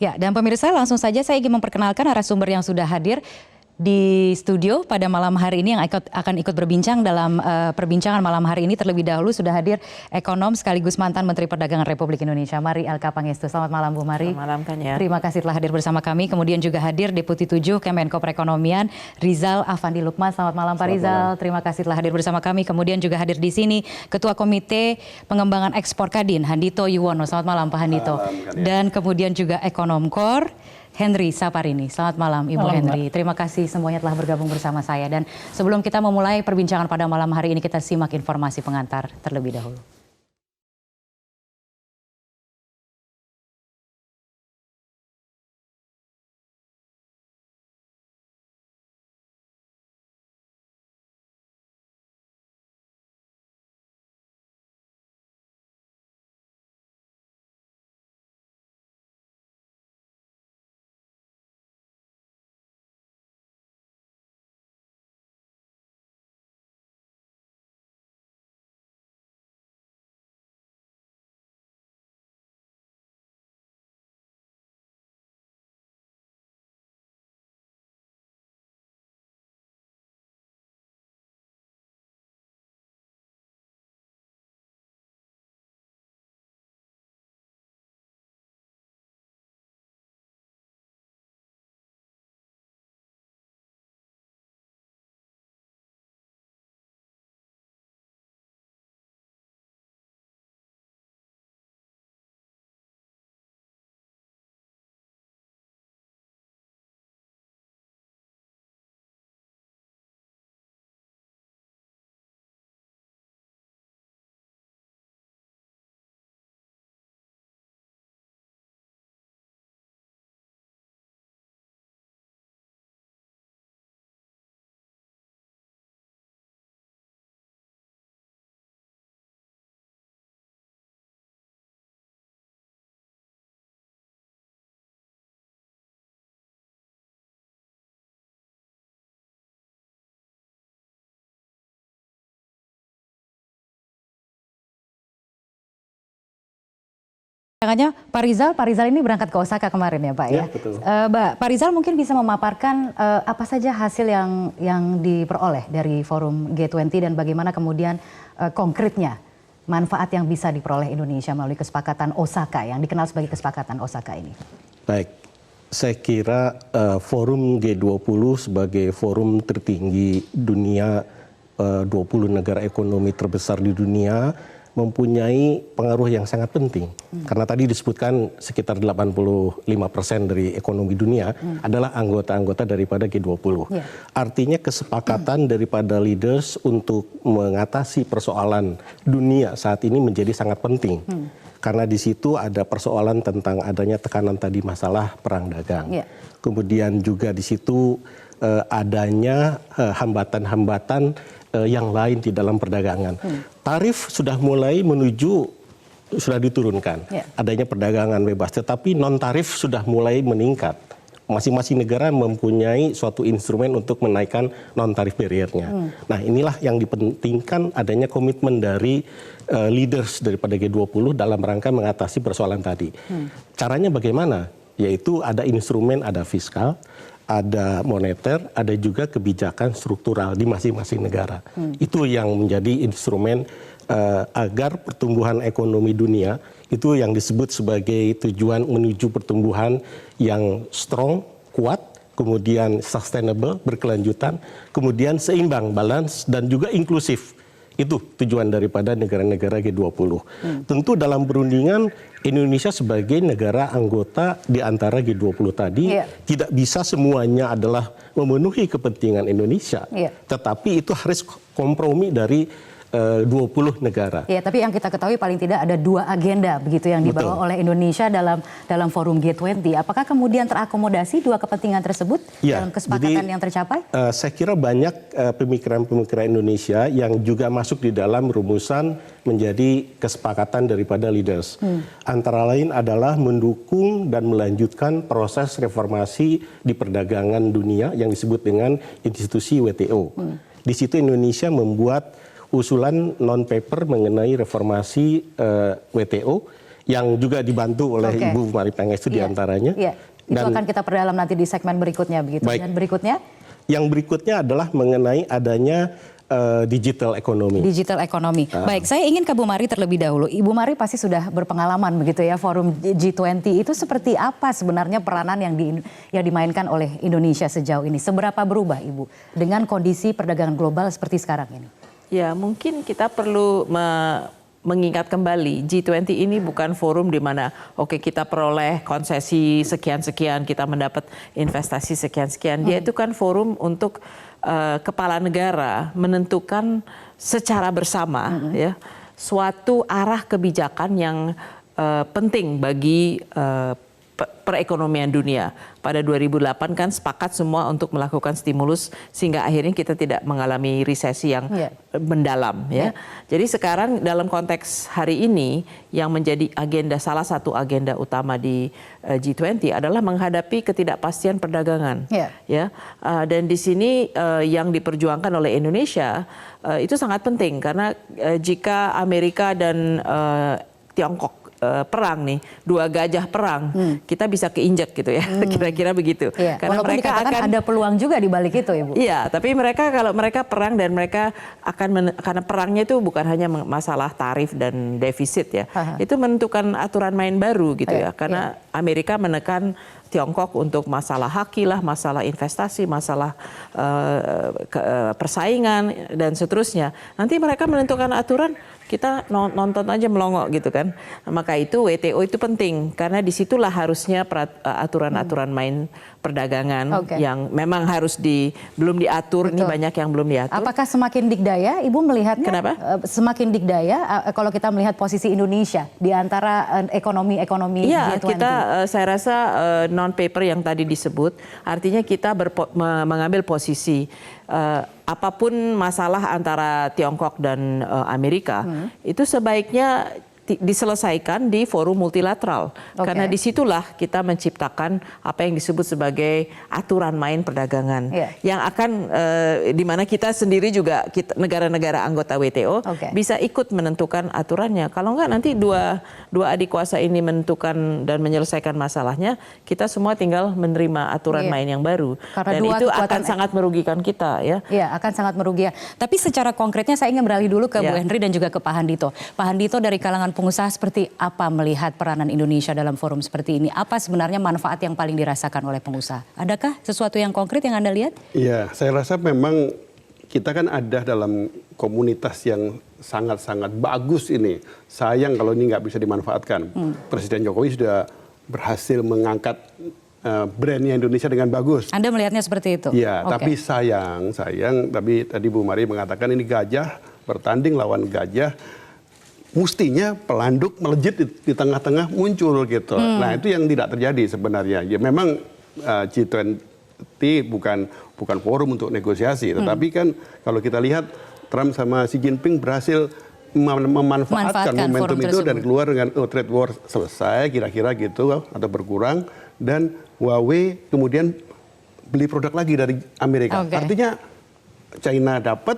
Ya, dan pemirsa langsung saja saya ingin memperkenalkan narasumber yang sudah hadir di studio pada malam hari ini yang akan ikut berbincang dalam perbincangan malam hari ini. Terlebih dahulu sudah hadir ekonom sekaligus mantan Menteri Perdagangan Republik Indonesia, Mari Elka Pangestu. Selamat malam Bu Mari. Selamat malam Tanya. Terima kasih telah hadir bersama kami. Kemudian juga hadir Deputi 7 Kemenko Perekonomian Rizal Afandi Lukman. Selamat malam Pak Rizal. Terima kasih telah hadir bersama kami. Kemudian juga hadir di sini Ketua Komite Pengembangan Ekspor Kadin Handito Yuwono. Selamat malam Pak Handito. Dan kemudian juga Ekonom Kor Henry Saparini. Selamat malam Ibu Henry. Terima kasih semuanya telah bergabung bersama saya. Dan sebelum kita memulai perbincangan pada malam hari ini, kita simak informasi pengantar terlebih dahulu. Pak Rizal ini berangkat ke Osaka kemarin ya Pak ya? Betul. Pak Rizal mungkin bisa memaparkan apa saja hasil yang diperoleh dari forum G20 dan bagaimana kemudian konkretnya manfaat yang bisa diperoleh Indonesia melalui kesepakatan Osaka yang dikenal sebagai kesepakatan Osaka ini. Baik, saya kira forum G20 sebagai forum tertinggi dunia, 20 negara ekonomi terbesar di dunia, mempunyai pengaruh yang sangat penting. Karena tadi disebutkan sekitar 85% dari ekonomi dunia adalah anggota-anggota daripada G20. Artinya kesepakatan daripada leaders untuk mengatasi persoalan dunia saat ini menjadi sangat penting. Karena di situ ada persoalan tentang adanya tekanan tadi masalah perang dagang. Kemudian juga di situ adanya hambatan-hambatan yang lain di dalam perdagangan. Tarif sudah mulai sudah diturunkan. Adanya perdagangan bebas, tetapi non-tarif sudah mulai meningkat. Masing-masing negara mempunyai suatu instrumen untuk menaikkan non-tarif barrier-nya. Nah, inilah yang dipentingkan adanya komitmen dari leaders daripada G20 dalam rangka mengatasi persoalan tadi. Caranya bagaimana? Yaitu ada instrumen, ada fiskal, ada moneter, ada juga kebijakan struktural di masing-masing negara. Itu yang menjadi instrumen agar pertumbuhan ekonomi dunia itu yang disebut sebagai tujuan menuju pertumbuhan yang strong, kuat, kemudian sustainable, berkelanjutan, kemudian seimbang, balance, dan juga inklusif. Itu tujuan daripada negara-negara G20. Tentu dalam perundingan Indonesia sebagai negara anggota di antara G20 tadi tidak bisa semuanya adalah memenuhi kepentingan Indonesia. Tetapi itu harus kompromi dari 20 negara. Ya, tapi yang kita ketahui paling tidak ada 2 agenda begitu yang dibawa oleh Indonesia dalam forum G20. Apakah kemudian terakomodasi 2 kepentingan tersebut dalam kesepakatan yang tercapai? Saya kira banyak pemikiran-pemikiran Indonesia yang juga masuk di dalam rumusan menjadi kesepakatan daripada leaders. Antara lain adalah mendukung dan melanjutkan proses reformasi di perdagangan dunia yang disebut dengan institusi WTO. Di situ Indonesia membuat usulan non-paper mengenai reformasi WTO yang juga dibantu oleh Oke. Ibu Mari Pangestu Iya. diantaranya. Iya. Itu Dan akan kita perdalam nanti di segmen berikutnya begitu. Baik. Dan berikutnya yang berikutnya adalah mengenai adanya digital ekonomi. digital ekonomi. Baik, saya ingin ke Bu Mari terlebih dahulu. Ibu Mari pasti sudah berpengalaman begitu ya, forum G20 itu seperti apa sebenarnya peranan yang dimainkan oleh Indonesia sejauh ini? Seberapa berubah Ibu dengan kondisi perdagangan global seperti sekarang ini? Ya, mungkin kita perlu mengingat kembali G20 ini bukan forum di mana oke kita peroleh konsesi sekian-sekian, kita mendapat investasi sekian-sekian. Dia itu kan forum untuk kepala negara menentukan secara bersama ya suatu arah kebijakan yang penting bagi perekonomian dunia. Pada 2008 kan sepakat semua untuk melakukan stimulus sehingga akhirnya kita tidak mengalami resesi yang mendalam ya. Jadi sekarang dalam konteks hari ini yang menjadi salah satu agenda utama di G20 adalah menghadapi ketidakpastian perdagangan ya. Dan di sini yang diperjuangkan oleh Indonesia itu sangat penting karena jika Amerika dan Tiongkok perang nih, dua gajah perang, kita bisa keinjak gitu ya, kira-kira begitu. Iya. Karena Walaupun mereka dikatakan akan ada peluang juga di balik itu, Ibu. Iya, tapi kalau mereka perang dan mereka akan karena perangnya itu bukan hanya masalah tarif dan defisit ya, itu menentukan aturan main baru gitu ya, karena Amerika menekan Tiongkok untuk masalah hakilah, masalah investasi, masalah persaingan dan seterusnya. Nanti mereka menentukan aturan, kita nonton aja melongo gitu kan. Maka itu WTO itu penting karena disitulah harusnya aturan-aturan main perdagangan yang memang harus belum diatur. Betul. Ini banyak yang belum diatur. Apakah semakin dikdaya, Ibu melihatnya? Kenapa? Semakin dikdaya kalau kita melihat posisi Indonesia di antara ekonomi Iya, G20. saya rasa non-paper yang tadi disebut, artinya kita mengambil posisi apapun masalah antara Tiongkok dan Amerika, itu sebaiknya diselesaikan di forum multilateral. Karena disitulah kita menciptakan apa yang disebut sebagai aturan main perdagangan. Yang akan, di mana kita sendiri juga, negara-negara anggota WTO bisa ikut menentukan aturannya. Kalau enggak nanti dua adik kuasa ini menentukan dan menyelesaikan masalahnya, kita semua tinggal menerima aturan main yang baru. Karena dan itu akan sangat merugikan kita ya. Iya, akan sangat merugikan. Tapi secara konkretnya saya ingin beralih dulu ke Bu Henry dan juga ke Pak Handito. Pak Handito dari kalangan pengusaha seperti apa melihat peranan Indonesia dalam forum seperti ini? Apa sebenarnya manfaat yang paling dirasakan oleh pengusaha? Adakah sesuatu yang konkret yang Anda lihat? Iya, saya rasa memang kita kan ada dalam komunitas yang sangat-sangat bagus ini. Sayang kalau ini nggak bisa dimanfaatkan. Presiden Jokowi sudah berhasil mengangkat brandnya Indonesia dengan bagus. Anda melihatnya seperti itu? Iya, tapi sayang, tapi tadi Bu Mari mengatakan ini gajah bertanding lawan gajah. Mestinya pelanduk melejit di tengah-tengah muncul gitu. Nah itu yang tidak terjadi sebenarnya. Ya memang G20 bukan forum untuk negosiasi, tetapi kan kalau kita lihat Trump sama Xi Jinping berhasil memanfaatkan momentum itu dan keluar dengan trade war selesai kira-kira gitu atau berkurang dan Huawei kemudian beli produk lagi dari Amerika. Artinya China dapat,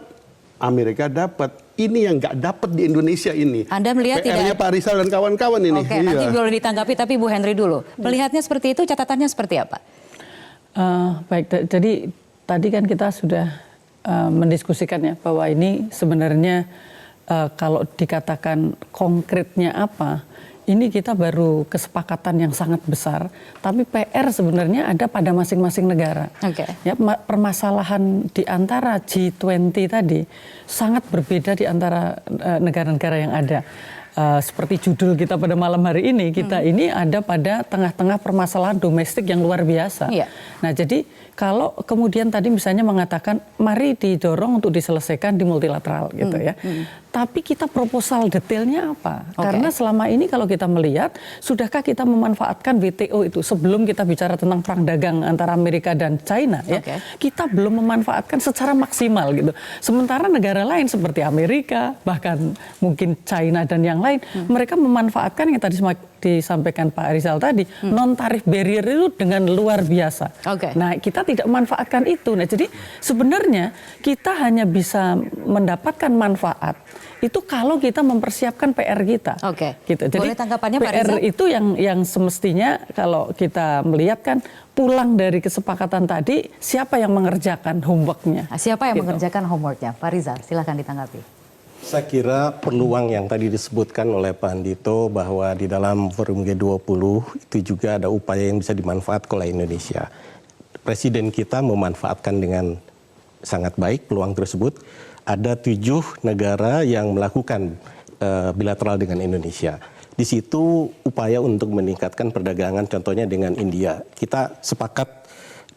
Amerika dapat. Ini yang nggak dapat di Indonesia ini. Anda melihat PR-nya Pak Rizal dan kawan-kawan ini. Oke, nanti boleh ditanggapi, tapi Bu Henry dulu. Melihatnya seperti itu, catatannya seperti apa? Baik, jadi tadi kan kita sudah mendiskusikan ya bahwa ini sebenarnya kalau dikatakan konkretnya apa, ini kita baru kesepakatan yang sangat besar, tapi PR sebenarnya ada pada masing-masing negara. Ya, permasalahan di antara G20 tadi sangat berbeda di antara negara-negara yang ada. Seperti judul kita pada malam hari ini, kita ini ada pada tengah-tengah permasalahan domestik yang luar biasa. Nah, jadi kalau kemudian tadi misalnya mengatakan mari didorong untuk diselesaikan di multilateral gitu ya. Tapi kita proposal detailnya apa? Karena selama ini kalau kita melihat, sudahkah kita memanfaatkan WTO itu sebelum kita bicara tentang perang dagang antara Amerika dan China ya? Kita belum memanfaatkan secara maksimal gitu. Sementara negara lain seperti Amerika, bahkan mungkin China dan yang lain, mereka memanfaatkan yang tadi disampaikan Pak Rizal tadi, non tarif barrier itu dengan luar biasa. Nah, kita tidak memanfaatkan itu. Nah, jadi sebenarnya kita hanya bisa mendapatkan manfaat itu kalau kita mempersiapkan PR kita. Oke. Gitu. Jadi Boleh tanggapannya Pak PR Rizal? itu yang semestinya kalau kita melihat kan pulang dari kesepakatan tadi siapa yang mengerjakan homework-nya. Nah, siapa yang Gitu. mengerjakan homework-nya? Pak Rizal, silahkan ditanggapi. Saya kira peluang yang tadi disebutkan oleh Pak Andito bahwa di dalam forum G20 itu juga ada upaya yang bisa dimanfaatkan oleh Indonesia. Presiden kita memanfaatkan dengan sangat baik peluang tersebut. Ada 7 negara yang melakukan bilateral dengan Indonesia. Di situ upaya untuk meningkatkan perdagangan contohnya dengan India. Kita sepakat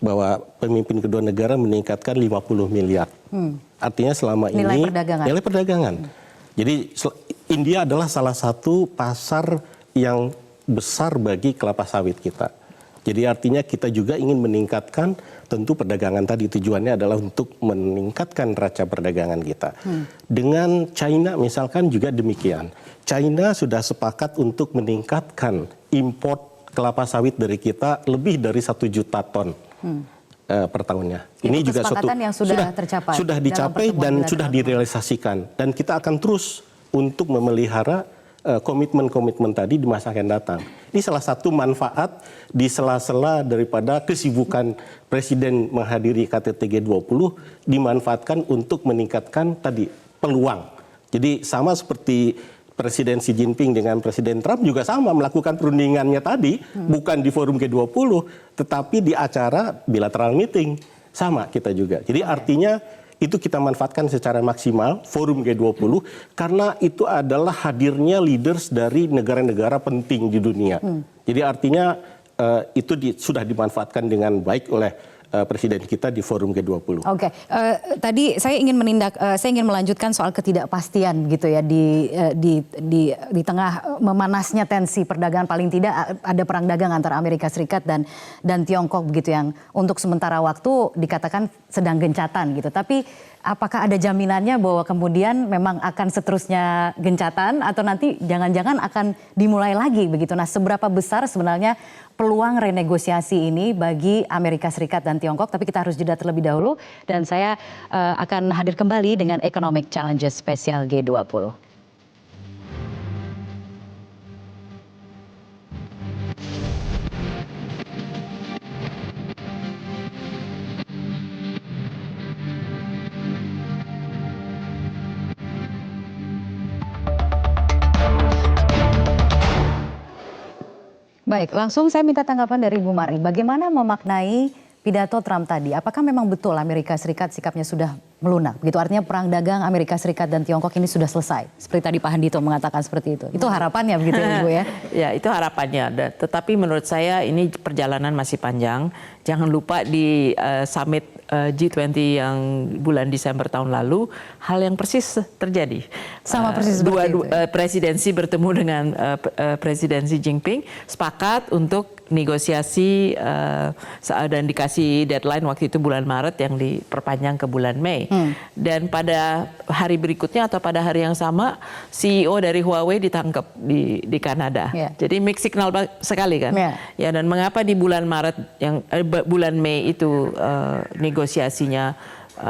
bahwa pemimpin kedua negara meningkatkan 50 miliar. Artinya selama Nilai ini perdagangan. nilai perdagangan. Jadi India adalah salah satu pasar yang besar bagi kelapa sawit kita. Jadi artinya kita juga ingin meningkatkan tentu perdagangan tadi tujuannya adalah untuk meningkatkan neraca perdagangan kita. Dengan China misalkan juga demikian. China sudah sepakat untuk meningkatkan import kelapa sawit dari kita lebih dari 1 juta ton per tahunnya. Ini juga kesepakatan yang sudah tercapai sudah dalam dicapai pertemuan dan bilateral. sudah direalisasikan. Dan kita akan terus untuk memelihara komitmen-komitmen tadi di masa akan datang. Ini salah satu manfaat di sela-sela daripada kesibukan Presiden menghadiri KTT G20 dimanfaatkan untuk meningkatkan tadi peluang. Jadi sama seperti Presiden Xi Jinping dengan Presiden Trump juga sama melakukan perundingannya tadi, bukan di forum G20, tetapi di acara bilateral meeting. Sama kita juga. Jadi artinya itu kita manfaatkan secara maksimal forum G20 karena itu adalah hadirnya leaders dari negara-negara penting di dunia. Jadi artinya itu sudah dimanfaatkan dengan baik oleh presiden kita di forum G20. Oke, tadi saya ingin melanjutkan soal ketidakpastian gitu ya di tengah memanasnya tensi perdagangan, paling tidak ada perang dagang antara Amerika Serikat dan Tiongkok begitu yang untuk sementara waktu dikatakan sedang gencatan gitu. Tapi apakah ada jaminannya bahwa kemudian memang akan seterusnya gencatan atau nanti jangan-jangan akan dimulai lagi begitu? Nah, seberapa besar sebenarnya peluang renegosiasi ini bagi Amerika Serikat dan Tiongkok? Tapi kita harus jeda terlebih dahulu dan saya akan hadir kembali dengan Economic Challenges spesial G20. Baik, langsung saya minta tanggapan dari Bu Mari. Bagaimana memaknai pidato Trump tadi? Apakah memang betul Amerika Serikat sikapnya sudah melunak? Begitu artinya perang dagang Amerika Serikat dan Tiongkok ini sudah selesai. Seperti tadi Pak Handito mengatakan seperti itu. Itu harapannya begitu ya Bu ya? Ya, itu harapannya. Tetapi menurut saya ini perjalanan masih panjang. Jangan lupa di summit G20 yang bulan Desember tahun lalu, hal yang persis terjadi. Sama persis seperti itu. Presidensi bertemu dengan Presiden Xi Jinping, sepakat untuk negosiasi dan dikasih deadline waktu itu bulan Maret yang diperpanjang ke bulan Mei. Dan pada hari berikutnya atau pada hari yang sama, CEO dari Huawei ditangkap di Kanada. Yeah. Jadi mix signal sekali kan. Yeah. Ya, dan mengapa di bulan Maret bulan Mei itu negosiasinya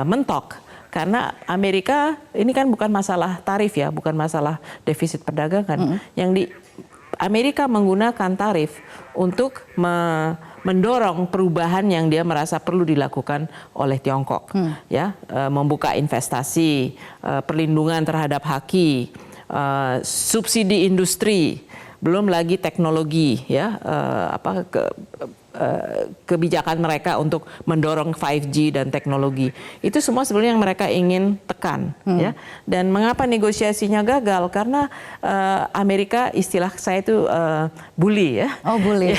mentok? Karena Amerika ini kan bukan masalah tarif ya, bukan masalah defisit perdagangan. Amerika menggunakan tarif untuk mendorong perubahan yang dia merasa perlu dilakukan oleh Tiongkok, ya, membuka investasi, perlindungan terhadap haki, subsidi industri, belum lagi teknologi, ya, kebijakan mereka untuk mendorong 5G dan teknologi. Itu semua sebenarnya yang mereka ingin tekan, ya. Dan mengapa negosiasinya gagal? Karena Amerika, istilah saya itu bully, ya. Oh, bully. Ya,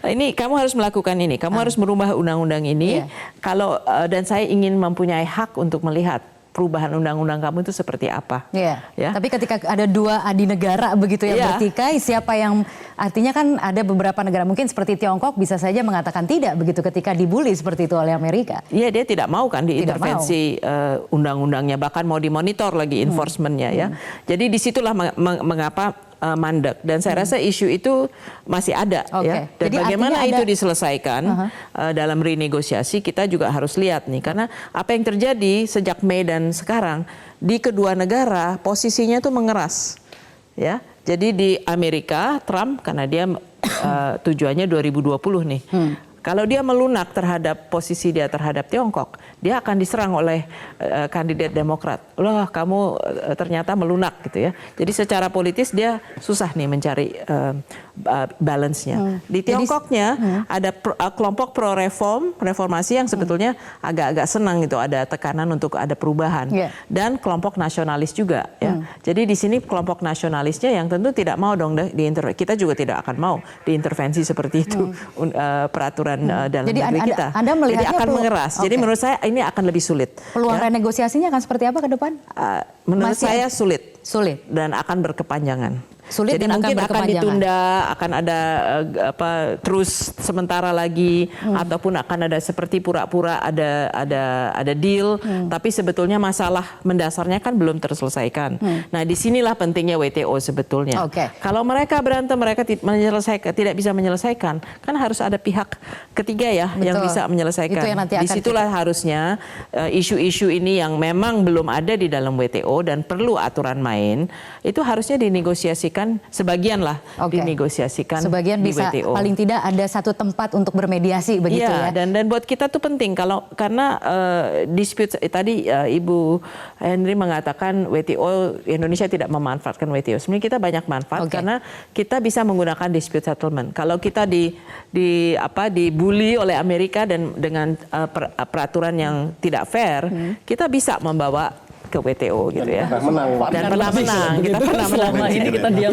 ini kamu harus melakukan ini, kamu harus merubah undang-undang ini. Kalau dan saya ingin mempunyai hak untuk melihat perubahan undang-undang kamu itu seperti apa. Iya. Ya. Tapi ketika ada dua adi negara begitu yang bertikai, siapa yang artinya kan ada beberapa negara mungkin seperti Tiongkok bisa saja mengatakan tidak begitu ketika dibully seperti itu oleh Amerika. Iya, dia tidak mau kan diintervensi undang-undangnya, bahkan mau dimonitor lagi enforcementnya, ya. Jadi disitulah mengapa mandek, dan saya rasa isu itu masih ada, ya. Dan jadi bagaimana itu diselesaikan dalam renegosiasi kita juga harus lihat nih, karena apa yang terjadi sejak Mei dan sekarang di kedua negara posisinya itu mengeras, ya. Jadi di Amerika Trump karena dia tujuannya 2020 nih. Kalau dia melunak terhadap posisi dia terhadap Tiongkok, dia akan diserang oleh kandidat Demokrat. Loh, kamu ternyata melunak gitu ya. Jadi secara politis dia susah nih mencari balance-nya. Di Tiongkoknya ada kelompok reformasi yang sebetulnya agak-agak senang gitu, ada tekanan untuk ada perubahan. Dan kelompok nasionalis juga ya. Jadi di sini kelompok nasionalisnya yang tentu tidak mau dong kita juga tidak akan mau diintervensi seperti itu peraturan dalam Jadi negeri kita. Anda melihatnya jadi akan mengeras. Jadi menurut saya ini akan lebih sulit. Peluang renegosiasinya akan seperti apa ke depan? Menurut saya sulit. Sulit Dan akan berkepanjangan. Sulit Jadi dan mungkin akan akan berkepanjangan. ditunda, akan ada terus sementara lagi, ataupun akan ada seperti pura-pura ada deal, tapi sebetulnya masalah mendasarnya kan belum terselesaikan. Nah disinilah pentingnya WTO sebetulnya. Kalau mereka berantem, mereka tidak bisa menyelesaikan, kan harus ada pihak ketiga ya yang bisa menyelesaikan. Itu yang nanti akan disitulah harusnya isu-isu ini yang memang belum ada di dalam WTO dan perlu aturan main, itu harusnya dinegosiasikan. Sebagian lah dinegosiasikan sebagian di bisa WTO. Paling tidak ada satu tempat untuk bermediasi begitu ya. Dan buat kita tuh penting karena dispute tadi Ibu Henry mengatakan WTO Indonesia tidak memanfaatkan WTO. Sebenarnya kita banyak manfaat karena kita bisa menggunakan dispute settlement. Kalau kita dibully oleh Amerika dan dengan peraturan yang tidak fair, kita bisa membawa ke WTO gitu ya. Dan pernah menang. Kita pernah menang. Selama ini kita diam.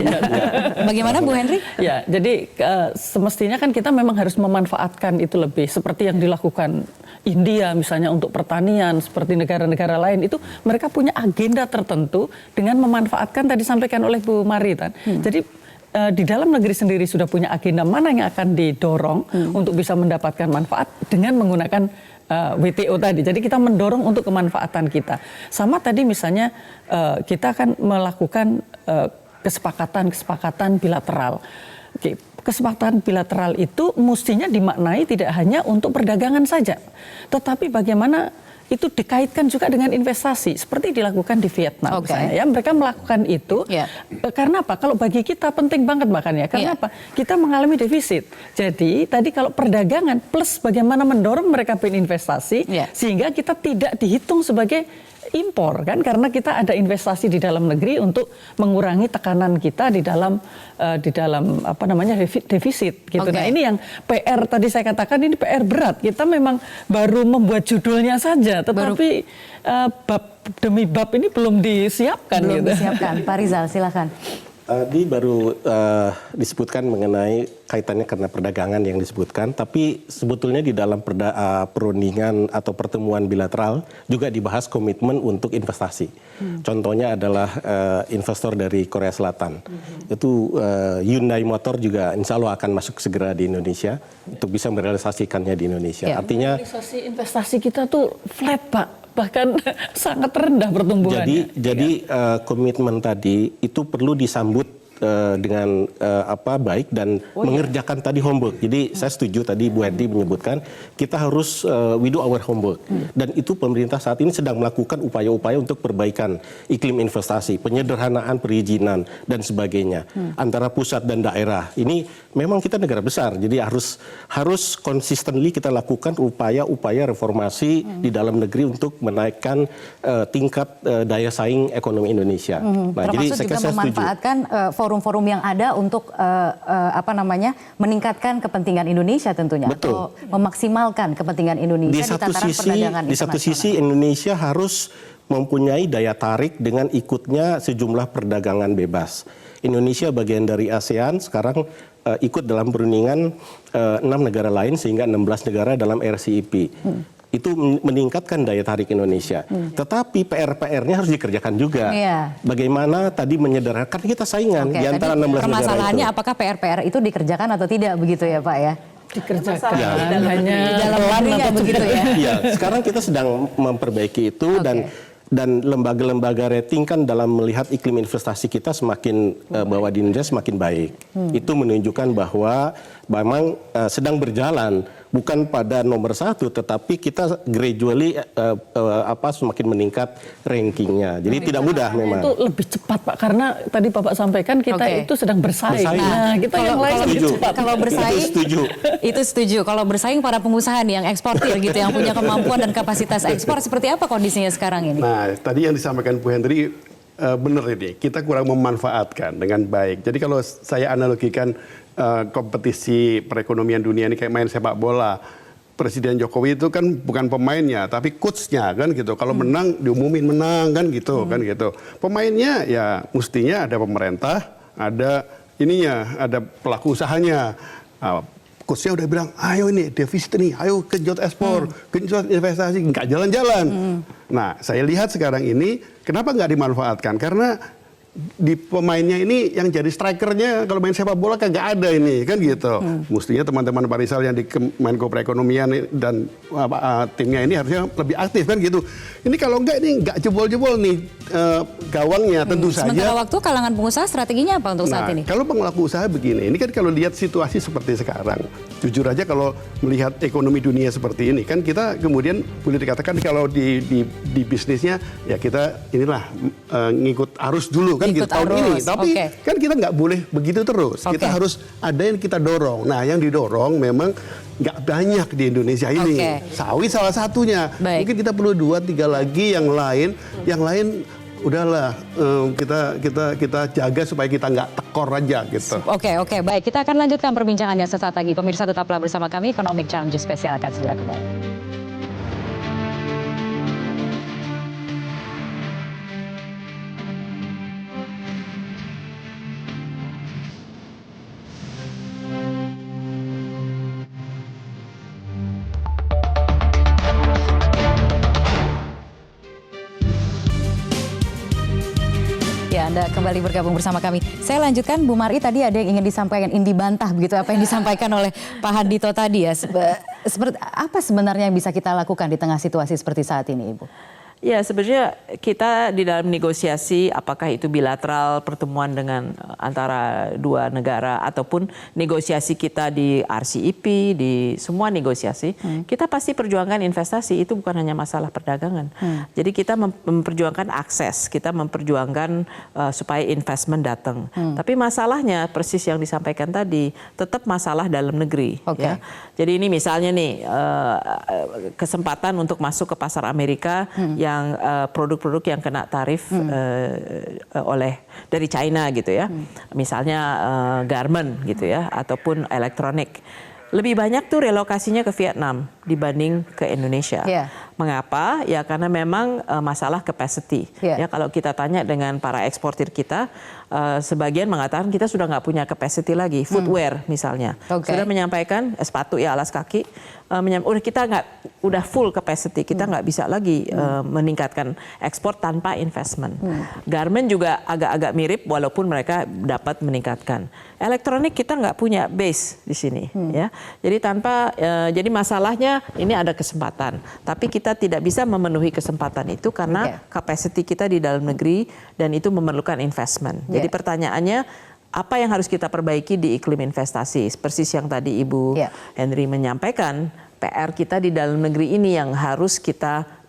Bagaimana Bu Henry? Ya, jadi semestinya kan kita memang harus memanfaatkan itu lebih seperti yang dilakukan India misalnya untuk pertanian, seperti negara-negara lain itu mereka punya agenda tertentu dengan memanfaatkan tadi sampaikan oleh Bu Mari kan. Jadi di dalam negeri sendiri sudah punya agenda mana yang akan didorong untuk bisa mendapatkan manfaat dengan menggunakan WTO tadi. Jadi kita mendorong untuk kemanfaatan kita. Sama tadi misalnya kita akan melakukan kesepakatan bilateral. Kesepakatan bilateral itu mestinya dimaknai tidak hanya untuk perdagangan saja, tetapi bagaimana itu dikaitkan juga dengan investasi seperti dilakukan di Vietnam misalnya ya, mereka melakukan itu karena apa? Kalau bagi kita penting banget makanya karena apa? Kita mengalami defisit. Jadi tadi kalau perdagangan plus bagaimana mendorong mereka berinvestasi sehingga kita tidak dihitung sebagai impor kan karena kita ada investasi di dalam negeri untuk mengurangi tekanan kita di dalam apa namanya defisit gitu. Nah ini yang PR tadi saya katakan ini PR berat. Kita memang baru membuat judulnya saja tetapi bab demi bab ini belum disiapkan. Belum disiapkan. Pak Rizal silakan. Tadi baru disebutkan mengenai kaitannya karena perdagangan yang disebutkan, tapi sebetulnya di dalam perundingan atau pertemuan bilateral juga dibahas komitmen untuk investasi. Contohnya adalah investor dari Korea Selatan. Itu Hyundai Motor juga insya Allah akan masuk segera di Indonesia untuk bisa merealisasikannya di Indonesia. Artinya investasi kita tuh flat Pak. Bahkan sangat rendah pertumbuhannya. Jadi komitmen tadi itu perlu disambut dengan baik dan mengerjakan tadi homework. Jadi saya setuju tadi Bu Henry menyebutkan kita harus we do our homework. Dan itu pemerintah saat ini sedang melakukan upaya-upaya untuk perbaikan iklim investasi, penyederhanaan perizinan dan sebagainya antara pusat dan daerah. Ini memang kita negara besar, jadi harus consistently kita lakukan upaya-upaya reformasi di dalam negeri untuk menaikkan tingkat daya saing ekonomi Indonesia. Nah, termasuk jadi juga memanfaatkan forum-forum yang ada untuk meningkatkan kepentingan Indonesia tentunya. Betul. Atau memaksimalkan kepentingan Indonesia di tataran perdagangan internasional. Di satu sisi Indonesia harus mempunyai daya tarik dengan ikutnya sejumlah perdagangan bebas. Indonesia bagian dari ASEAN sekarang ikut dalam perundingan 6 negara lain sehingga 16 negara dalam RCEP. Itu meningkatkan daya tarik Indonesia. Tetapi PR-nya harus dikerjakan juga. Bagaimana tadi menyederhanakan kita saingan di antara 16 negara itu. Permasalahannya apakah PR itu dikerjakan atau tidak begitu ya Pak ya? Dikerjakan hanya di dalam larinya begitu ya. Iya, sekarang kita sedang memperbaiki itu dan lembaga-lembaga rating kan dalam melihat iklim investasi kita semakin bahwa di Indonesia semakin baik. Itu menunjukkan bahwa memang sedang berjalan bukan pada nomor 1, tetapi kita gradually semakin meningkat rankingnya. Jadi tidak mudah memang. Itu lebih cepat Pak, karena tadi Bapak sampaikan kita itu sedang bersaing. Nah, kita yang lain lebih cepat. Kalau bersaing, itu setuju. Kalau bersaing para pengusaha nih yang eksportir gitu, yang punya kemampuan dan kapasitas ekspor, seperti apa kondisinya sekarang ini? Nah, tadi yang disampaikan Bu Hendri benar ini. Kita kurang memanfaatkan dengan baik. Jadi kalau saya analogikan kompetisi perekonomian dunia ini kayak main sepak bola. Presiden Jokowi itu kan bukan pemainnya, tapi coachnya kan gitu. Kalau menang diumumin menang kan gitu, kan gitu. Pemainnya ya mestinya ada pemerintah, ada ininya, ada pelaku usahanya. Coachnya udah bilang, ayo ini defisit nih, ayo genjot ekspor, genjot investasi, nggak jalan-jalan. Nah, saya lihat sekarang ini, kenapa nggak dimanfaatkan? Karena di pemainnya ini yang jadi strikernya kalau main sepak bola kagak ada ini kan gitu. Mestinya teman-teman Pak Rizal yang di Menko Perekonomian dan timnya ini harusnya lebih aktif kan gitu. Ini kalau enggak ini enggak jebol-jebol nih gawangnya tentu saja. Sementara waktu kalangan pengusaha strateginya apa untuk saat ini? Kalau pelaku usaha begini, ini kan kalau lihat situasi seperti sekarang, jujur aja kalau melihat ekonomi dunia seperti ini kan kita kemudian boleh dikatakan kalau di bisnisnya ya kita inilah ngikut arus dulu kan gitu tahun ini. Tapi kan kita nggak boleh begitu terus. Kita harus ada yang kita dorong. Nah, yang didorong memang nggak banyak di Indonesia ini. Sawit salah satunya. Mungkin kita perlu 2-3 lagi yang lain. Yang lain udahlah kita jaga supaya kita nggak tekor aja gitu. Oke, baik. Kita akan lanjutkan perbincangannya sesaat lagi. Pemirsa tetaplah bersama kami. Economic Challenge Spesial akan segera kembali. Anda kembali bergabung bersama kami. Saya lanjutkan, Bu Mari, tadi ada yang ingin disampaikan, ingin dibantah begitu apa yang disampaikan oleh Pak Handito tadi ya. Seperti apa sebenarnya yang bisa kita lakukan di tengah situasi seperti saat ini, Ibu? Ya, sebenarnya kita di dalam negosiasi, apakah itu bilateral pertemuan dengan antara dua negara ataupun negosiasi kita di RCEP, di semua negosiasi, kita pasti perjuangkan investasi. Itu bukan hanya masalah perdagangan. Jadi kita memperjuangkan akses, kita memperjuangkan supaya investment datang. Tapi masalahnya persis yang disampaikan tadi, tetap masalah dalam negeri. Ya. Jadi ini misalnya nih kesempatan untuk masuk ke pasar Amerika yang produk-produk yang kena tarif dari China gitu ya, misalnya garment gitu ya, ataupun elektronik. Lebih banyak tuh relokasinya ke Vietnam dibanding ke Indonesia. Mengapa? Ya karena memang masalah capacity. Ya kalau kita tanya dengan para eksportir kita, sebagian mengatakan kita sudah nggak punya capacity lagi. Footwear misalnya sudah menyampaikan sepatu ya alas kaki, udah full capacity, kita nggak bisa lagi meningkatkan ekspor tanpa investment. Garment juga agak-agak mirip walaupun mereka dapat meningkatkan. Elektronik kita nggak punya base di sini, ya. Jadi jadi masalahnya ini ada kesempatan, tapi kita tidak bisa memenuhi kesempatan itu karena capacity kita di dalam negeri dan itu memerlukan investment. Jadi pertanyaannya, apa yang harus kita perbaiki di iklim investasi? Persis yang tadi Ibu Henry menyampaikan, PR kita di dalam negeri ini yang harus kita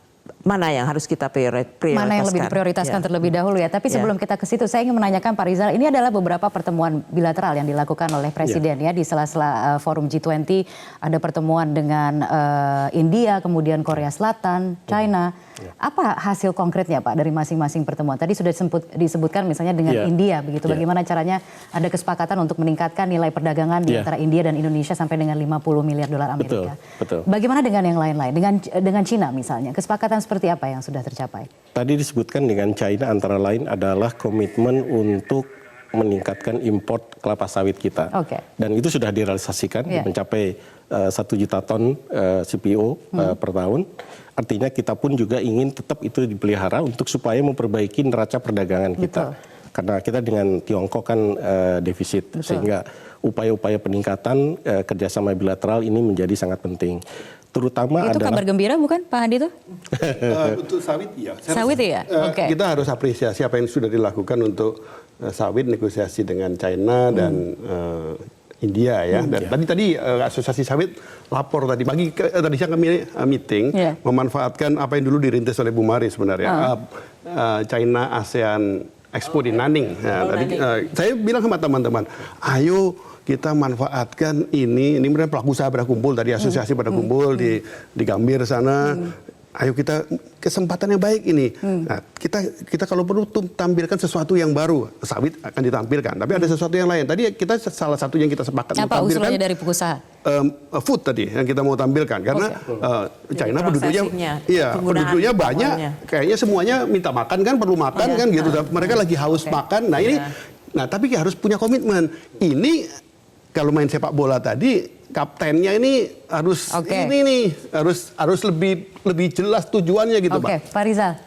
mana yang harus kita prioritaskan. Mana yang lebih diprioritaskan terlebih dahulu ya. Tapi sebelum kita ke situ, saya ingin menanyakan Pak Rizal, ini adalah beberapa pertemuan bilateral yang dilakukan oleh Presiden ya di sela-sela forum G20. Ada pertemuan dengan India, kemudian Korea Selatan, China. Apa hasil konkretnya Pak dari masing-masing pertemuan? Tadi sudah disebutkan misalnya dengan India, begitu. Bagaimana caranya ada kesepakatan untuk meningkatkan nilai perdagangan di antara India dan Indonesia sampai dengan 50 miliar dolar Amerika. Betul. Bagaimana dengan yang lain-lain? Dengan China misalnya, kesepakatan seperti apa yang sudah tercapai? Tadi disebutkan dengan China antara lain adalah komitmen untuk meningkatkan import kelapa sawit kita. Dan itu sudah direalisasikan mencapai 1 juta ton CPO per tahun. Artinya kita pun juga ingin tetap itu dipelihara untuk supaya memperbaiki neraca perdagangan kita. Karena kita dengan Tiongkok kan defisit, sehingga upaya-upaya peningkatan kerjasama bilateral ini menjadi sangat penting. Terutama itu kabar gembira bukan Pak Hadi itu? Untuk sawit ya. Sawit ya? Kita harus apresiasi apa yang sudah dilakukan untuk sawit, negosiasi dengan China dan India ya. Dan tadi Asosiasi Sawit lapor tadi pagi, tadi siang kami meeting memanfaatkan apa yang dulu dirintis oleh Bu Mari sebenarnya. China ASEAN Expo di Nanning. Nah, tadi saya bilang sama teman-teman, ayo kita manfaatkan ini mereka pelaku usaha pada kumpul tadi, asosiasi pada kumpul di Gambir sana. Ayo kita kesempatan yang baik ini. Nah, kita kalau perlu tampilkan sesuatu yang baru, sawit akan ditampilkan. Tapi ada sesuatu yang lain. Tadi kita salah satu yang kita sepakat Apa tampilkan usulannya dari pengusaha? Food tadi yang kita mau tampilkan karena China penduduknya, penduduknya banyak, kayaknya semuanya minta makan kan, perlu makan kan gitu. Mereka lagi haus makan. Nah ini, tapi harus punya komitmen. Ini kalau main sepak bola tadi, kaptennya ini harus harus lebih jelas tujuannya gitu, Pak. Pak Rizal.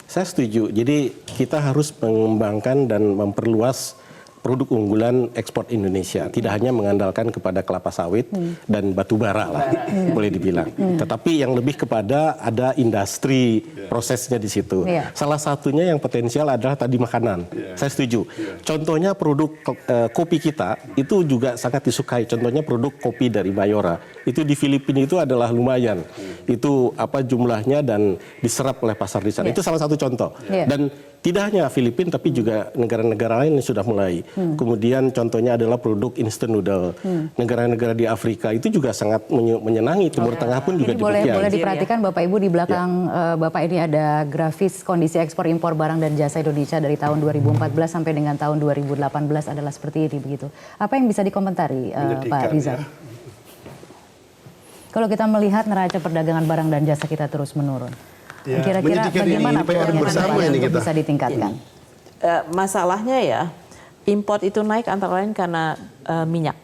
Saya setuju. Jadi kita harus mengembangkan dan memperluas produk unggulan ekspor Indonesia. Tidak hanya mengandalkan kepada kelapa sawit dan batu bara lah, boleh dibilang. Tetapi yang lebih kepada ada industri prosesnya di situ. Salah satunya yang potensial adalah tadi makanan. Saya setuju. Contohnya produk kopi kita itu juga sangat disukai. Contohnya produk kopi dari Mayora. Itu di Filipina itu adalah lumayan. Itu apa jumlahnya dan diserap oleh pasar di sana. Itu salah satu contoh. Dan tidak hanya Filipina tapi juga negara-negara lain yang sudah mulai. Kemudian contohnya adalah produk instant noodle. Negara-negara di Afrika itu juga sangat menyenangi. Timur Tengah pun juga demikian. Boleh diperhatikan Bapak Ibu di belakang Bapak ini ada grafis kondisi ekspor impor barang dan jasa Indonesia dari tahun 2014 sampai dengan tahun 2018 adalah seperti ini begitu. Apa yang bisa dikomentari Pak Rizal? Kalau kita melihat neraca perdagangan barang dan jasa kita terus menurun. Kira-kira bagaimana bersama ini kita bisa ditingkatkan? Masalahnya ya, import itu naik antara lain karena minyak.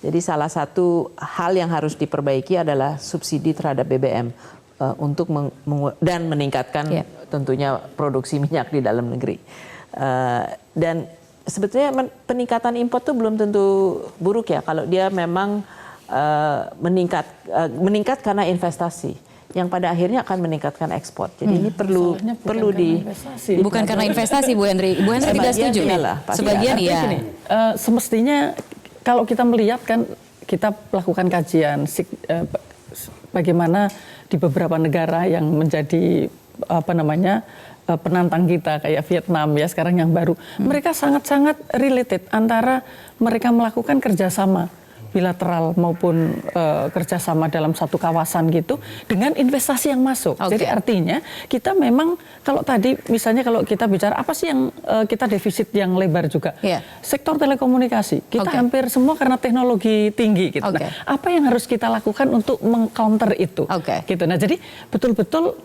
Jadi salah satu hal yang harus diperbaiki adalah subsidi terhadap BBM untuk dan meningkatkan tentunya produksi minyak di dalam negeri. Dan sebetulnya peningkatan import itu belum tentu buruk ya kalau dia memang meningkat karena investasi yang pada akhirnya akan meningkatkan ekspor. Jadi ini perlu bukan karena investasi, Bu Henry. Bu Henry tidak setuju. Sebagian iya. Semestinya kalau kita melihat kan kita lakukan kajian bagaimana di beberapa negara yang menjadi penantang kita kayak Vietnam ya sekarang yang baru. Mereka sangat-sangat related antara mereka melakukan kerjasama bilateral maupun kerjasama dalam satu kawasan gitu dengan investasi yang masuk. Jadi artinya kita memang kalau tadi misalnya kalau kita bicara apa sih yang kita defisit yang lebar juga. Sektor telekomunikasi kita hampir semua karena teknologi tinggi gitu. Nah, apa yang harus kita lakukan untuk mengcounter itu? Gitu. Nah, jadi betul-betul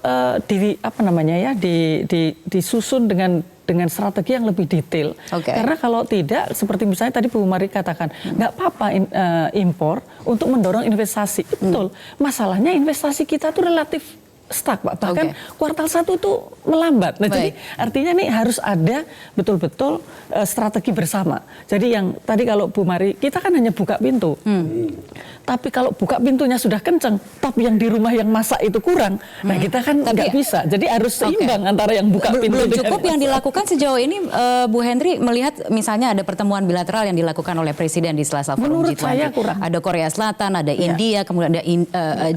disusun dengan strategi yang lebih detail. Karena kalau tidak, seperti misalnya tadi Bu Mari katakan, nggak apa-apa impor untuk mendorong investasi. Betul. Masalahnya investasi kita tuh relatif stuck, Pak. Bahkan kuartal 1 itu melambat. Nah, jadi artinya nih harus ada betul-betul strategi bersama. Jadi yang tadi kalau Bu Mari, kita kan hanya buka pintu. Tapi kalau buka pintunya sudah kenceng, tapi yang di rumah yang masak itu kurang, nah kita kan nggak bisa. Jadi harus seimbang antara yang buka pintu. Belum cukup yang dilakukan sejauh ini, Bu Henry melihat misalnya ada pertemuan bilateral yang dilakukan oleh Presiden di Selasa Forum G20. Saya kurang. Ada Korea Selatan, ada India, kemudian ada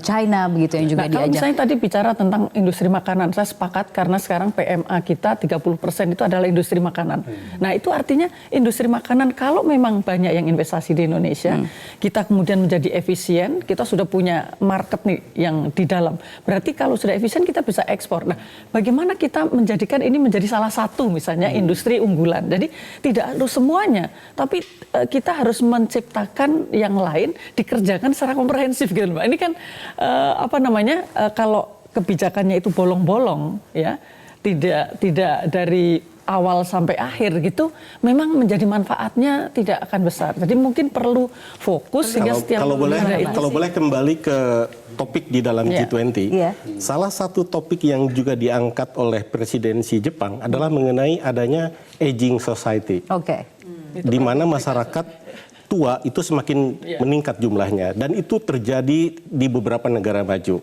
China begitu yang juga diajak. Kalau misalnya tadi bicara tentang industri makanan, saya sepakat karena sekarang PMA kita 30% itu adalah industri makanan. Nah itu artinya industri makanan kalau memang banyak yang investasi di Indonesia, kita kemudian menjadi efisien, kita sudah punya market nih yang di dalam. Berarti kalau sudah efisien kita bisa ekspor. Nah, bagaimana kita menjadikan ini menjadi salah satu misalnya industri unggulan. Jadi tidak harus semuanya, tapi kita harus menciptakan yang lain dikerjakan secara komprehensif gitu, Mbak. Ini kan kalau kebijakannya itu bolong-bolong ya, tidak dari awal sampai akhir gitu, memang menjadi manfaatnya tidak akan besar. Jadi mungkin perlu fokus sehingga setiap kalau boleh kembali ke topik di dalam G20, salah satu topik yang juga diangkat oleh presidensi Jepang adalah mengenai adanya aging society, di mana masyarakat tua itu semakin meningkat jumlahnya, dan itu terjadi di beberapa negara maju.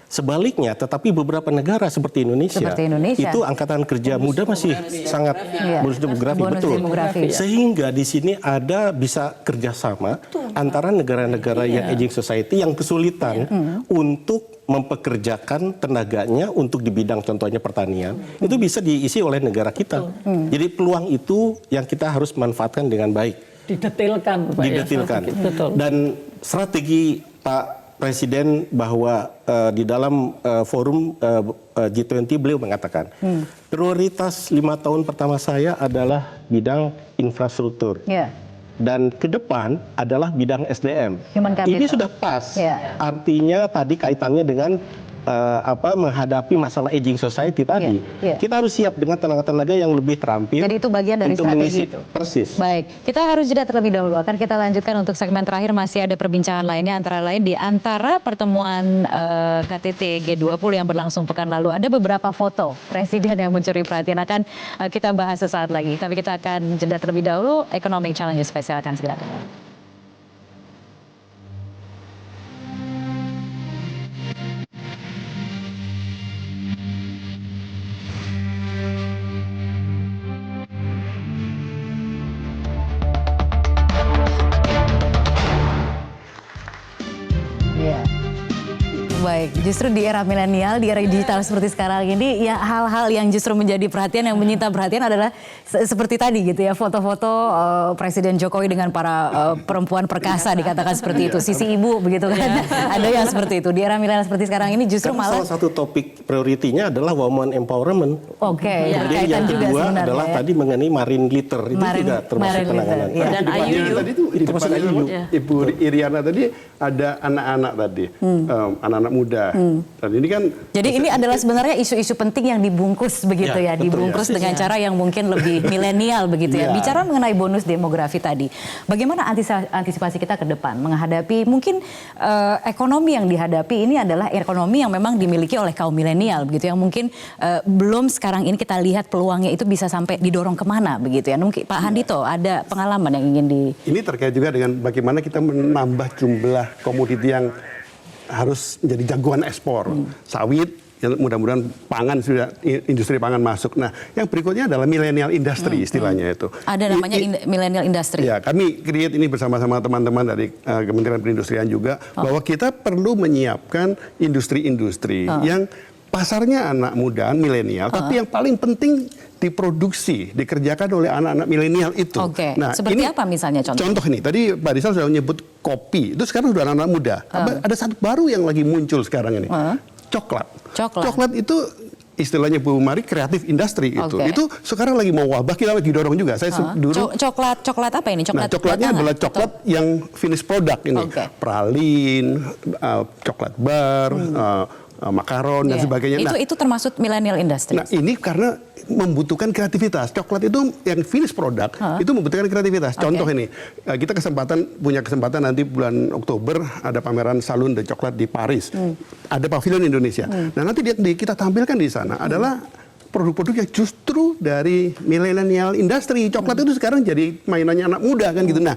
Sebaliknya, tetapi beberapa negara seperti Indonesia, itu angkatan kerja muda masih sangat bonus demografi, Bonus betul. demografi. Sehingga di sini ada bisa kerjasama antara negara-negara yang aging society yang kesulitan untuk mempekerjakan tenaganya untuk di bidang contohnya pertanian, itu bisa diisi oleh negara kita. Jadi peluang itu yang kita harus manfaatkan dengan baik. Didetailkan, Pak, Didetailkan. Ya, betul. Dan strategi Pak Presiden bahwa di dalam forum G20 beliau mengatakan prioritas 5 tahun pertama saya adalah bidang infrastruktur. Ya. Dan ke depan adalah bidang SDM. Human capital. Ini sudah pas. Ya. Artinya tadi kaitannya dengan menghadapi masalah aging society tadi. Ya. Kita harus siap dengan tenaga-tenaga yang lebih terampil. Jadi itu bagian dari untuk strategi mengisi itu. Persis. Baik, kita harus jeda terlebih dahulu. Akan kita lanjutkan untuk segmen terakhir, masih ada perbincangan lainnya, antara lain di antara pertemuan KTT G20 yang berlangsung pekan lalu ada beberapa foto presiden yang mencuri perhatian. Akan kita bahas sesaat lagi. Tapi kita akan jeda terlebih dahulu. Economic Challenge spesial akan segera kembali. Baik, justru di era milenial, di era digital seperti sekarang ini, ya hal-hal yang justru menjadi perhatian, yang menyita perhatian adalah seperti tadi gitu ya, foto-foto Presiden Jokowi dengan para perempuan perkasa, dikatakan seperti itu, sisi ibu begitu kan, ada yang seperti itu. Di era milenial seperti sekarang ini justru Karena malah salah satu topik prioritinya adalah woman empowerment. oke, Kemudian yang juga kedua sebenarnya adalah ya. tadi mengenai marine litter, itu juga termasuk marine penanganan. litter, ya. Dan Di IUU. tadi itu di Termasuk depan IUU. Ibu Iriana tadi ada anak-anak tadi, anak-anak muda. Dan ini kan Jadi ini adalah sebenarnya isu-isu penting yang dibungkus begitu ya, Ya, betul. dibungkus dengan cara yang mungkin lebih milenial begitu ya. Ya. Bicara mengenai bonus demografi tadi, bagaimana antisipasi kita ke depan menghadapi mungkin ekonomi yang dihadapi ini adalah ekonomi yang memang dimiliki oleh kaum milenial begitu, yang mungkin belum sekarang ini kita lihat peluangnya itu bisa sampai didorong kemana begitu ya. Mungkin Pak Handito ada pengalaman yang ingin ini terkait juga dengan bagaimana kita menambah jumlah komoditi yang harus menjadi jagoan ekspor. Sawit, ya mudah-mudahan pangan sudah, industri pangan masuk. Nah, yang berikutnya adalah millennial industry istilahnya itu. ada namanya millennial industry. Ya, kami create ini bersama-sama teman-teman dari Kementerian Perindustrian juga, bahwa kita perlu menyiapkan industri-industri yang pasarnya anak muda, milenial, tapi yang paling penting diproduksi, dikerjakan oleh anak-anak milenial itu. Oke. Nah, Seperti apa misalnya contoh? Contoh ini, tadi Pak Rizal sudah menyebut kopi, itu sekarang sudah anak-anak muda. Ada satu baru yang lagi muncul sekarang ini, coklat. Coklat. Itu istilahnya Bu Mari kreatif industri itu. Oke. Itu sekarang lagi mau wabah, kita lagi dorong juga. Saya dulu Coklat apa ini? Nah, coklatnya batangan? adalah coklat yang finish product ini. Oke. Pralin, coklat bar, makaron dan Iya. sebagainya. Itu termasuk millennial industry. Nah, ini karena membutuhkan kreativitas. Coklat itu yang finish product itu membutuhkan kreativitas. Contoh ini, kita punya kesempatan nanti bulan Oktober ada pameran Salon de Coklat di Paris. Ada pavilion Indonesia. Nah, nanti kita tampilkan di sana adalah produk-produk yang justru dari millennial industry. Coklat itu sekarang jadi mainannya anak muda kan gitu. Nah,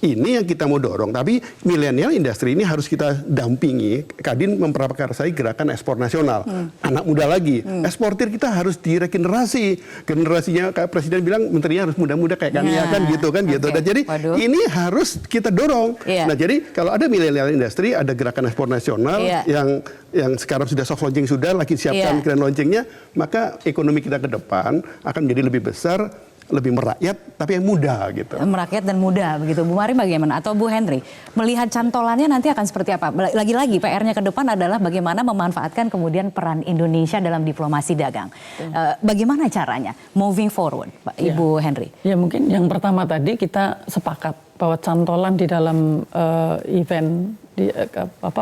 ini yang kita mau dorong. Tapi millennial industry ini harus kita dampingi. Kadin memprakarsai gerakan ekspor nasional. Anak muda lagi. Eksportir kita harus diregenerasi. Generasinya kayak Presiden bilang menterinya harus muda-muda kayak kami ya kan gitu kan gitu. Oke. Dan jadi Waduh. ini harus kita dorong. Iya. Nah, jadi kalau ada millennial industry, ada gerakan ekspor nasional Iya. yang sekarang sudah soft launching sudah, lagi siapkan Iya. grand launchingnya, maka ekonomi kita ke depan akan menjadi lebih besar, lebih merakyat, tapi yang muda gitu. Merakyat dan muda begitu. Bu Mari bagaimana? Atau Bu Henry, melihat cantolannya nanti akan seperti apa? Lagi-lagi PR-nya ke depan adalah bagaimana memanfaatkan kemudian peran Indonesia dalam diplomasi dagang. Bagaimana caranya moving forward, Pak Ibu Henry? Ya mungkin yang pertama tadi kita sepakat bahwa cantolan di dalam event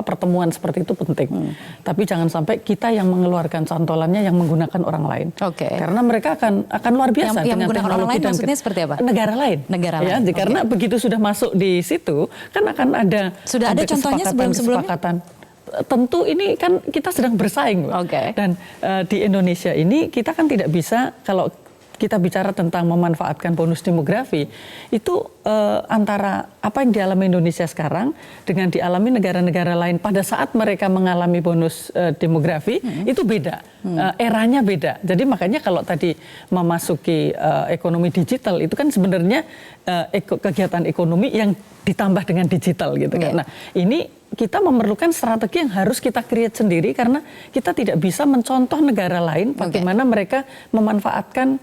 pertemuan seperti itu penting. Tapi jangan sampai kita yang mengeluarkan cantolannya yang menggunakan orang lain. Oke. Karena mereka akan luar biasa Yang dengan menggunakan orang teknologi lain dan maksudnya seperti apa? Negara lain. Negara Ya, lain, karena begitu sudah masuk di situ kan akan ada Sudah ada contohnya sebelum-sebelumnya? kesepakatan. Tentu ini kan kita sedang bersaing, Pak. Oke. Dan di Indonesia ini kita kan tidak bisa kalau kita bicara tentang memanfaatkan bonus demografi, itu antara apa yang dialami Indonesia sekarang dengan dialami negara-negara lain pada saat mereka mengalami bonus demografi, itu beda. Eranya beda. Jadi makanya kalau tadi memasuki ekonomi digital itu kan sebenarnya kegiatan ekonomi yang ditambah dengan digital gitu kan. Nah, ini kita memerlukan strategi yang harus kita create sendiri karena kita tidak bisa mencontoh negara lain bagaimana mereka memanfaatkan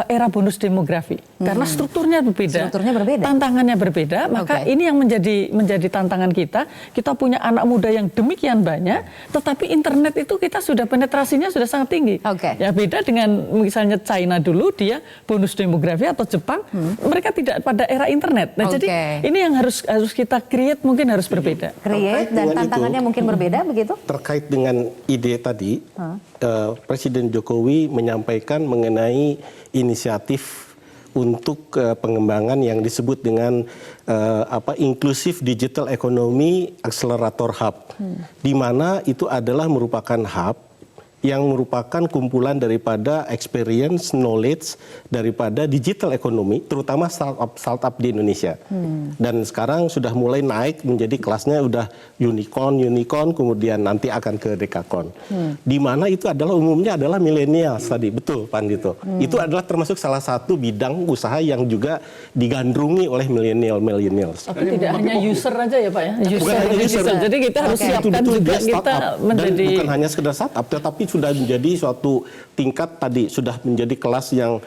era bonus demografi karena strukturnya berbeda, tantangannya berbeda, maka ini yang menjadi tantangan kita. Kita punya anak muda yang demikian banyak, tetapi internet itu kita sudah penetrasinya sudah sangat tinggi. Ya beda dengan misalnya China dulu, dia bonus demografi, atau Jepang, mereka tidak pada era internet. Nah jadi ini yang harus kita create, mungkin harus berbeda. Create dan tantangannya mungkin berbeda begitu? Terkait dengan ide tadi, Presiden Jokowi menyampaikan mengenai inisiatif untuk pengembangan yang disebut dengan Inclusive Digital Economy Accelerator Hub, di mana itu adalah merupakan hub yang merupakan kumpulan daripada experience, knowledge daripada digital ekonomi, terutama startup di Indonesia. Dan sekarang sudah mulai naik menjadi kelasnya udah unicorn, kemudian nanti akan ke dekakorn. Di mana itu adalah umumnya adalah milenial tadi, betul Pak Andito. Itu adalah termasuk salah satu bidang usaha yang juga digandrungi oleh millennials. Tapi tidak hanya user aja ya Pak ya. Bukan hanya user. Jadi kita harus siapkan juga kita menjadi. Dan bukan hanya sekedar startup, tetapi sudah menjadi suatu tingkat tadi, sudah menjadi kelas yang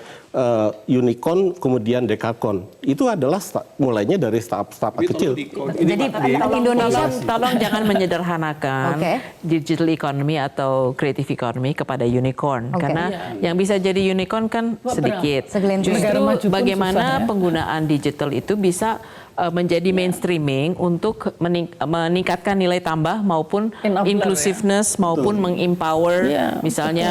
unicorn kemudian dekakorn. Itu adalah mulainya dari startup kecil. Jadi Indonesia tolong jangan menyederhanakan digital economy atau creative economy kepada unicorn, karena yang bisa jadi unicorn kan sedikit. Justru bagaimana penggunaan digital itu bisa menjadi mainstreaming untuk meningkatkan nilai tambah maupun inclusiveness maupun mengempower misalnya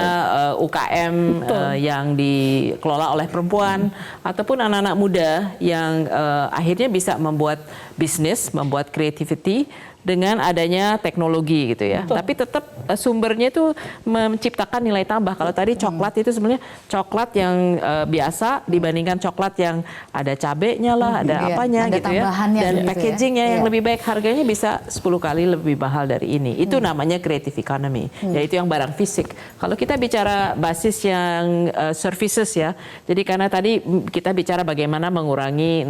UKM yang dikelola oleh perempuan ataupun anak-anak muda yang akhirnya bisa membuat bisnis, membuat creativity dengan adanya teknologi gitu ya. Tapi tetap sumbernya itu menciptakan nilai tambah. Kalau tadi coklat itu sebenarnya coklat yang biasa dibandingkan coklat yang ada cabenya lah, ada apanya ada gitu ya. Dan packagingnya yang lebih baik, harganya bisa 10 kali lebih mahal dari ini. Itu namanya creative economy, yaitu yang barang fisik. Kalau kita bicara basis yang services ya, jadi karena tadi kita bicara bagaimana mengurangi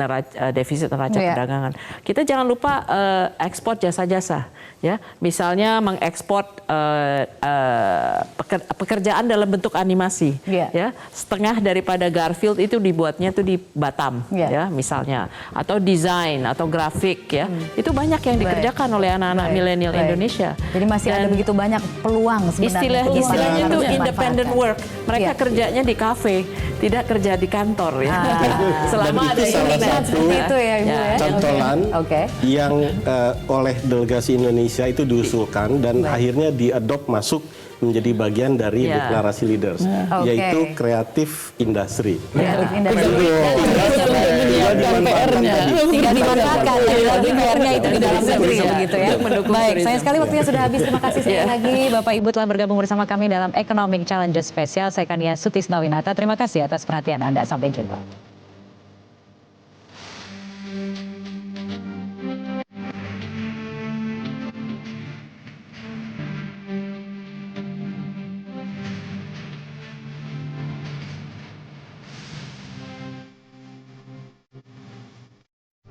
defisit neraca perdagangan. Kita jangan lupa ekspor jasa-jasa, ya, misalnya mengekspor pekerjaan dalam bentuk animasi, ya, setengah daripada Garfield itu dibuatnya tuh di Batam, ya, misalnya, atau desain atau grafik, ya, itu banyak yang dikerjakan oleh anak-anak milenial Indonesia. Jadi masih ada begitu banyak peluang sebenarnya. Istilahnya itu independent work, mereka kerjanya di kafe, tidak kerja di kantor, ya. Selama ada internet. Itu ya, Ibu, ya. Contohan yang oleh delegasi Indonesia itu diusulkan dan akhirnya diadopt masuk menjadi bagian dari deklarasi leaders, yaitu kreatif industri. Tidak dimanfaatkan, lagi PR-nya itu di dalam negeri begitu ya. Baik, sayang sekali waktunya sudah habis. Terima kasih sekali lagi Bapak Ibu telah bergabung bersama kami dalam Economic Challenges Spesial. Saya Kania Sutisnawinata. Terima kasih atas perhatian Anda. Sampai jumpa.